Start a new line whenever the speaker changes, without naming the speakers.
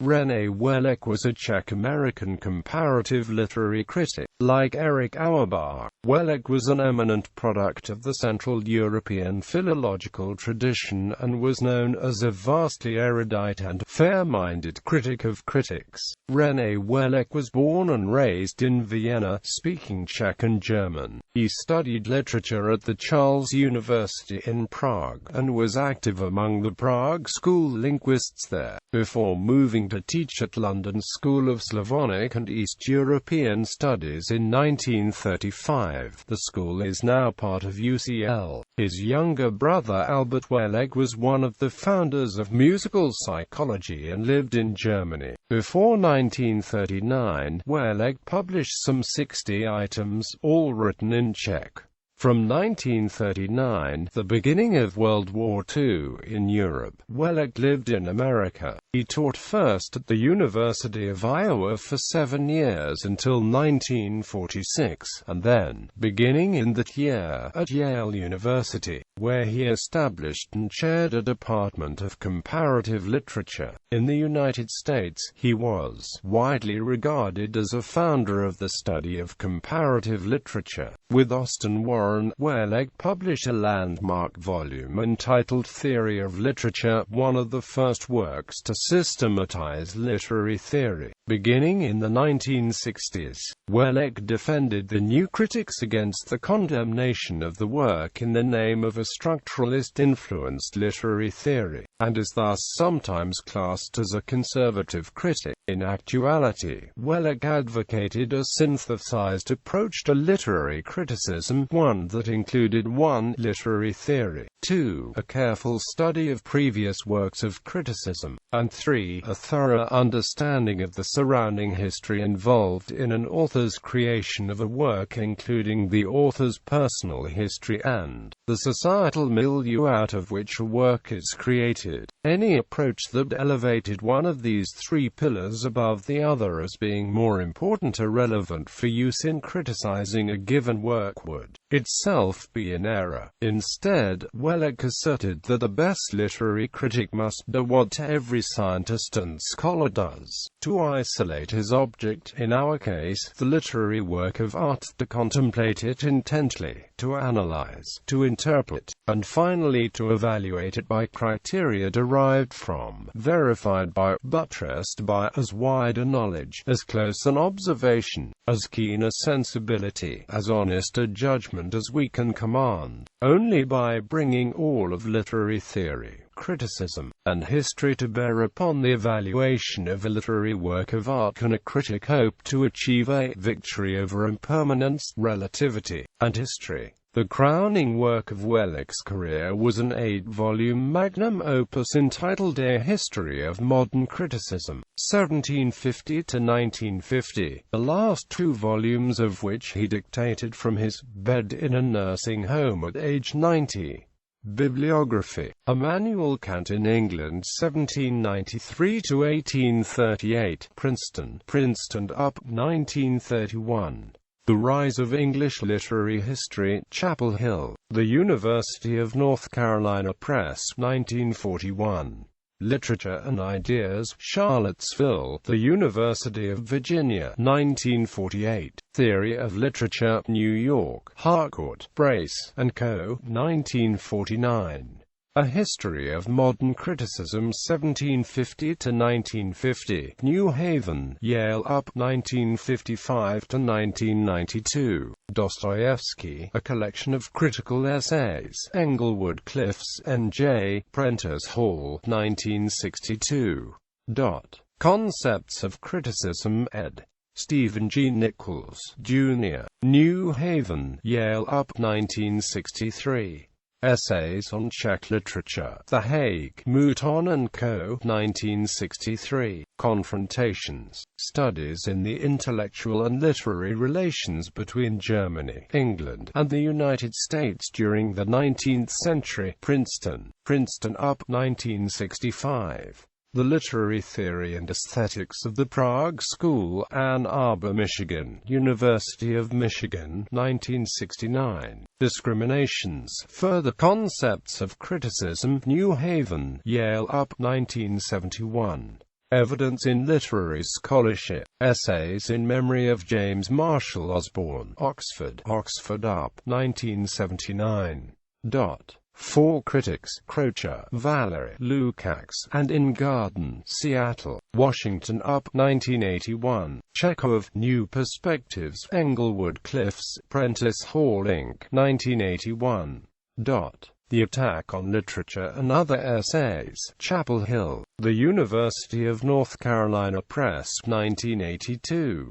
René Wellek was a Czech-American comparative literary critic. Like Erich Auerbach, Wellek was an eminent product of the Central European philological tradition and was known as a vastly erudite and fair-minded critic of critics. René Wellek was born and raised in Vienna, speaking Czech and German. He studied literature at the Charles University in Prague, and was active among the Prague School linguists there, before moving to teach at London School of Slavonic and East European Studies in 1935. The school is now part of UCL. His younger brother Albert Wellek was one of the founders of musical psychology and lived in Germany. Before 1939, Wellek published some 60 items, all written in Czech. From 1939, the beginning of World War II in Europe, Wellek lived in America. He taught first at the University of Iowa for 7 years until 1946, and then, beginning in that year, at Yale University, where he established and chaired a department of comparative literature. In the United States, he was widely regarded as a founder of the study of comparative literature. With Austin Warren, Wellek published a landmark volume entitled Theory of Literature, one of the first works to systematize literary theory. Beginning in the 1960s, Wellek defended the new critics against the condemnation of the work in the name of a structuralist-influenced literary theory, and is thus sometimes classed as a conservative critic. In actuality, Wellek advocated a synthesized approach to literary criticism, one that included 1. Literary theory, 2. A careful study of previous works of criticism, and 3. A thorough understanding of the surrounding history involved in an author's creation of a work, including the author's personal history and the societal milieu out of which a work is created. Any approach that elevated one of these 3 pillars above the other as being more important or relevant for use in criticizing a given work would itself be in error. Instead, Wellek asserted that the best literary critic must do what every scientist and scholar does: to isolate his object, in our case, the literary work of art, to contemplate it intently, to analyze, to interpret, and finally to evaluate it by criteria derived from, verified by, buttressed by, as wide a knowledge, as close an observation, as keen a sensibility, as honest a judgment as we can command. Only by bringing all of literary theory, criticism, and history to bear upon the evaluation of a literary work of art can a critic hope to achieve a victory over impermanence, relativity, and history. The crowning work of Wellek's career was an 8-volume magnum opus entitled A History of Modern Criticism, 1750–1950, the last 2 volumes of which he dictated from his bed in a nursing home at age 90. Bibliography. Immanuel Kant in England 1793–1838, Princeton up, 1931. The Rise of English Literary History, Chapel Hill, The University of North Carolina Press, 1941. Literature and Ideas, Charlottesville, The University of Virginia, 1948. Theory of Literature, New York, Harcourt, Brace, and Co., 1949. A History of Modern Criticism 1750–1950, New Haven, Yale up, 1955–1992. Dostoevsky, A Collection of Critical Essays, Englewood Cliffs, N.J., Prentice Hall, 1962. Concepts of Criticism, ed. Stephen G. Nichols, Jr., New Haven, Yale up, 1963. Essays on Czech Literature, The Hague, Mouton & Co., 1963. Confrontations, Studies in the Intellectual and Literary Relations between Germany, England, and the United States during the 19th Century, Princeton up, 1965. The Literary Theory and Aesthetics of the Prague School, Ann Arbor, Michigan, University of Michigan, 1969. Discriminations, Further Concepts of Criticism, New Haven, Yale up, 1971. Evidence in Literary Scholarship. Essays in Memory of James Marshall Osborne. Oxford. Oxford Up. 1979. 4 critics, Croce, Valery, Lukács, and Ingarden, Seattle, Washington Up, 1981. Chekhov, New Perspectives, Englewood Cliffs, Prentice Hall Inc., 1981. The Attack on Literature and Other Essays, Chapel Hill, The University of North Carolina Press, 1982.